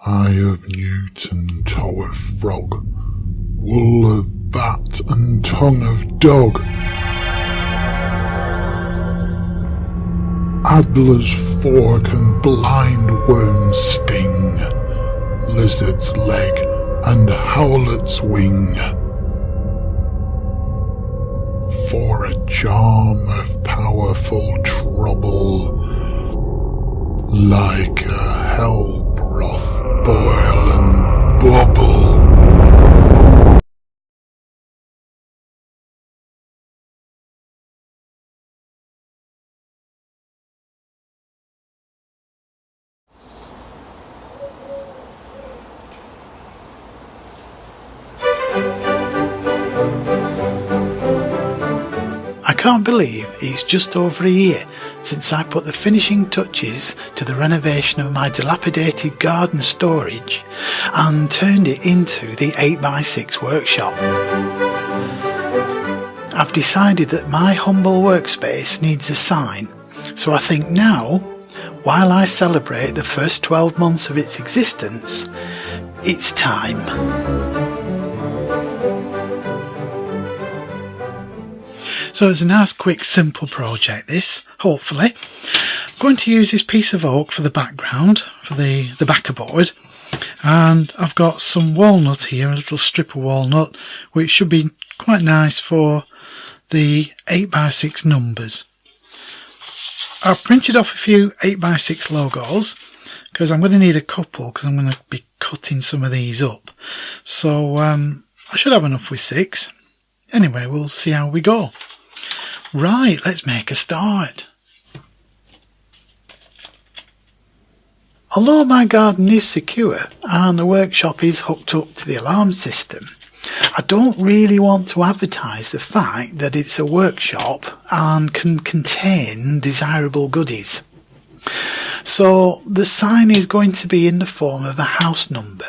eye of newt and toe of frog, wool of bat and tongue of dog, adder's fork and blind worm's sting, lizard's leg and howlet's wing, for a charm of powerful trouble, like a hell broth boil and bubble. I can't believe it's just over a year since I put the finishing touches to the renovation of my dilapidated garden storage and turned it into the 8x6 workshop. I've decided that my humble workspace needs a sign, so I think now, while I celebrate the first 12 months of its existence, it's time. So it's a nice, quick, simple project, this, hopefully. I'm going to use this piece of oak for the background, for the backer board. And I've got some walnut here, a little strip of walnut, which should be quite nice for the 8x6 numbers. I've printed off a few 8x6 logos, because I'm going to need a couple, because I'm going to be cutting some of these up. So I should have enough with 6. Anyway, we'll see how we go. Right, let's make a start. Although my garden is secure and the workshop is hooked up to the alarm system, I don't really want to advertise the fact that it's a workshop and can contain desirable goodies. So the sign is going to be in the form of a house number,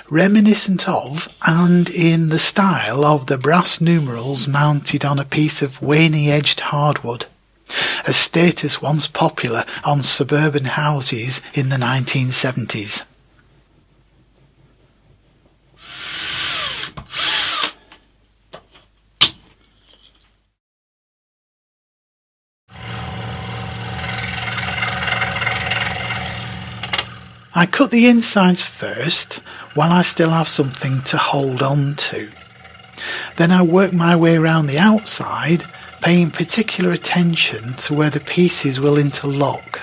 reminiscent of and in the style of the brass numerals mounted on a piece of waney edged hardwood, a status once popular on suburban houses in the 1970s. I cut the insides first, while I still have something to hold on to. Then I work my way around the outside, paying particular attention to where the pieces will interlock.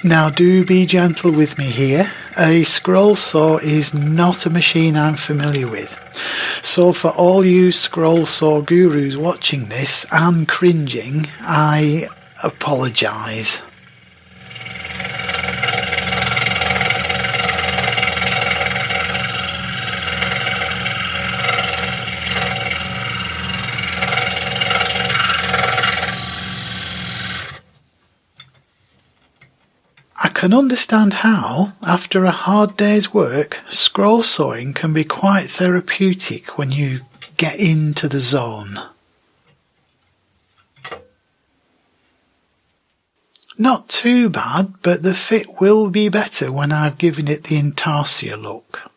Now do be gentle with me here. A Scrollsaw is not a machine I'm familiar with. So for all you Scrollsaw gurus watching this and cringing, I apologise. I can understand how, after a hard day's work, scroll sawing can be quite therapeutic when you get into the zone. Not too bad, but the fit will be better when I've given it the Intarsia look.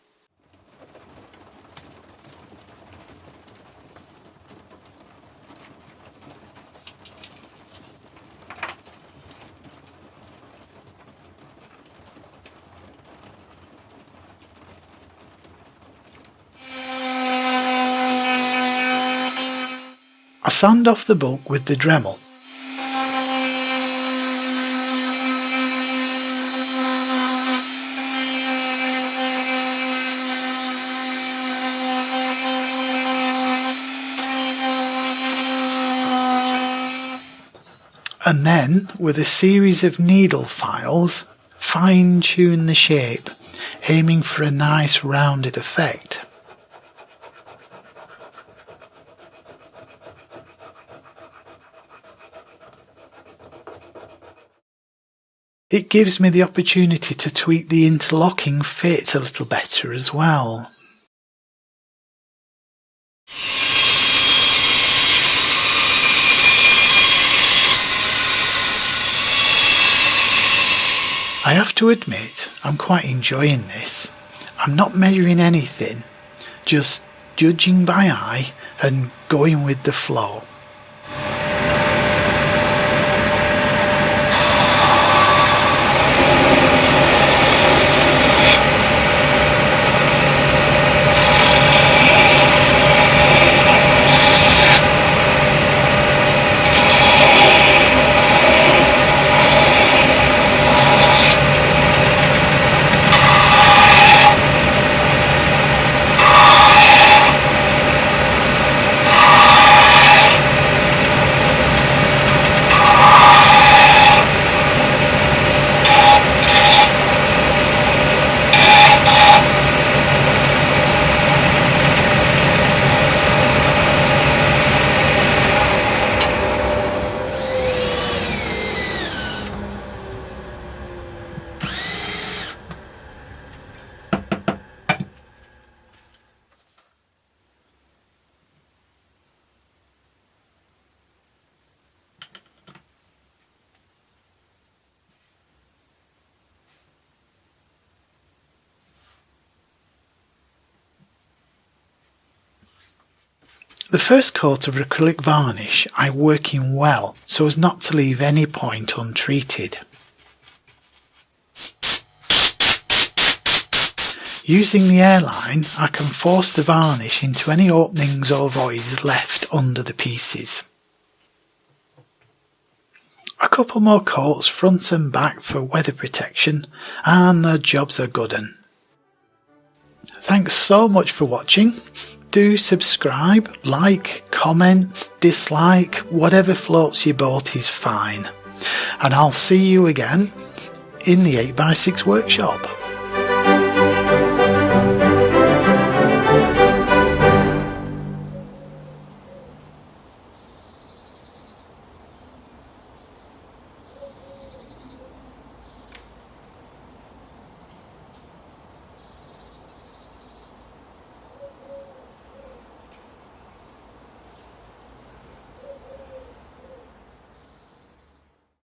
I sand off the bulk with the Dremel. And then, with a series of needle files, fine-tune the shape, aiming for a nice rounded effect. It gives me the opportunity to tweak the interlocking fit a little better as well. I have to admit, I'm quite enjoying this. I'm not measuring anything, just judging by eye and going with the flow. The first coat of acrylic varnish I work in well so as not to leave any point untreated. Using the airline, I can force the varnish into any openings or voids left under the pieces. A couple more coats front and back for weather protection and the job's a good 'un. Thanks so much for watching. Do subscribe, like, comment, dislike, whatever floats your boat is fine. And I'll see you again in the 8x6 workshop.